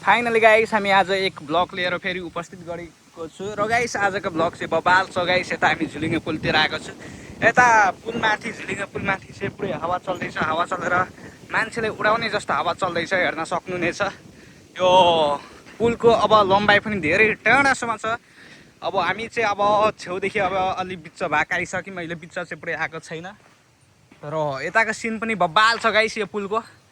Finally guys हामी आज एक ब्लग लिएर फेरि उपस्थित गरेको छु र गाइस आजको ब्लग चाहिँ बबाल छ गाइस। यता हामी झुलिङ्गे पुलतिर आएको छु। यता पुलमाथि झुलिङ्गे पुलमाथि चाहिँ पुरै हावा चल्दैछ। हावा चलेर मान्छेले उडाउने जस्तो हावा चल्दैछ, हेर्न सक्नुहुनेछ। यो पुलको अब लम्बाइ पनि धेरै टाढासम्म छ। अब हामी चाहिँ अब छेउदेखि अब अलि बिच भाग आइसक्यौँ। अहिले बिच चाहिँ पुरै आएको छैन र यताको सिन पनि बबाल छ गाइस। यो पुलको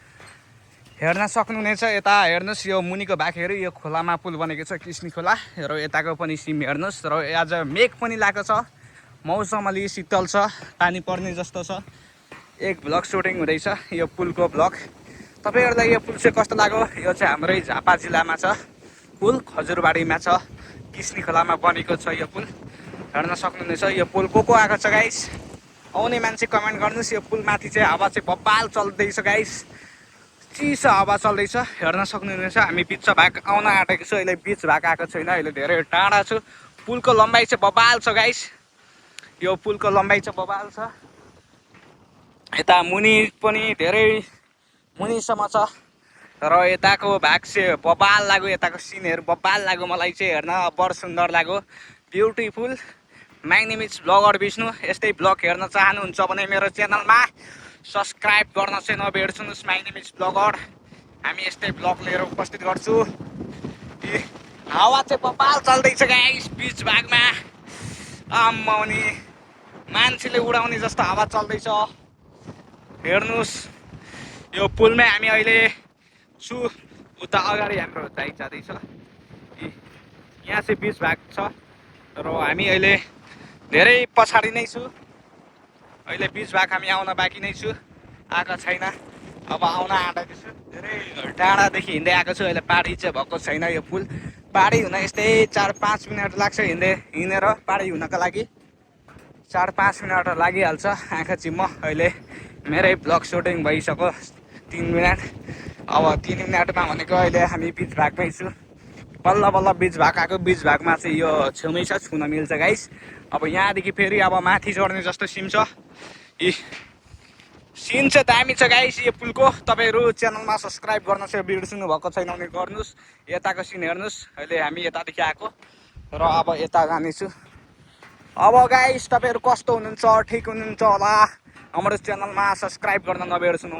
हेर्न सक्नुहुनेछ। यता हेर्नुहोस्, यो मुनिको भाग हेऱ्यो, यो खोलामा पुल बनेको छ किस्नी खोला र यताको पनि सिम हेर्नुहोस्। र आज मेघ पनि लागेको छ, मौसम अलि शीतल छ, पानी पर्ने जस्तो छ। एक भ्लग सुटिङ हुँदैछ यो पुलको भ्लग। तपाईँहरूलाई यो पुल चाहिँ कस्तो लाग्यो? यो चाहिँ हाम्रै झापा जिल्लामा छ पुल, खजुरबारीमा छ, किस्नी खोलामा बनेको छ यो पुल। हेर्न सक्नुहुनेछ। यो पुल को आएको छ गाइस? आउने मान्छे कमेन्ट गर्नुहोस्। यो पुलमाथि चाहिँ हावा चाहिँ बबाल चल्दैछ गाइस, चिसो हावा चल्दैछ। हेर्न सक्नुहुनेछ। हामी बिच भाग आउन आँटेको छु, अहिले बिच भाग आएको छैन, अहिले धेरै टाढा छु। पुलको लम्बाइ चाहिँ बबाल छ गाइस। यो पुलको लम्बाइ चाहिँ बबाल छ। यता मुनि पनि धेरै मुनिसम्म छ र यताको भाग चाहिँ बबाल लाग्यो। यताको सिनहरू बबाल लाग्यो मलाई चाहिँ हेर्न, बड सुन्दर लाग्यो, beautiful. My name is bagger Vishnu. यस्तै ब्लग हेर्न चाहनुहुन्छ भने मेरो च्यानलमा सब्सक्राइब गर्न चाहिँ नबिर्सनुहोस्। My name is blogger. हामी यस्तै ब्लग लिएर उपस्थित गर्छु। हावा चाहिँ बबाल चल्दैछ गाइस बिच भागमा। आम्माउने मान्छेले उडाउने जस्तो हावा चल्दैछ, हेर्नुहोस्। यो पुलमै हामी अहिले छु। उता अगाडि हाम्रो दाइ जाँदैछ। यहाँ चाहिँ बिच भाग छ र हामी अहिले धेरै पछाडि नै छु। अहिले बिच भाग हामी आउन बाँकी नै छु, आएको छैन। अब आउन आँटेको छु। धेरै टाढादेखि हिँड्दै आएको छु। अहिले पारी चाहिँ भएको छैन। यो पुल पारी हुन यस्तै 4-5 मिनट लाग्छ हिँडेर पारी हुनको लागि। 4-5 मिनट लागिहाल्छ। आँखा चिम्म अहिले मेरै ब्लग सुटिङ भइसक्यो 3 मिनट। अब 3 मिनटमा भनेको अहिले हामी बिच भागमै छु। बल्ल बल्ल बिच भाग आएको। बिच भागमा चाहिँ यो छेउमै छ, छुन मिल्छ गाइस। अब यहाँदेखि फेरि अब माथि चढ्ने जस्तो सिन छ। सिन चाहिँ दामी छ गाइस यो पुलको। तपाईँहरू च्यानलमा सब्सक्राइब गर्न चाहिँ बिर्सिनु भएको छैन भने गर्नुहोस्। यताको सिन हेर्नुहोस्। अहिले हामी यतादेखि आएको र अब यता जानेछु। अब गाइस तपाईँहरू कस्तो हुनुहुन्छ? ठिक हुनुहुन्छ होला? हाम्रो च्यानलमा सब्सक्राइब गर्न नबिर्सनुहोस्।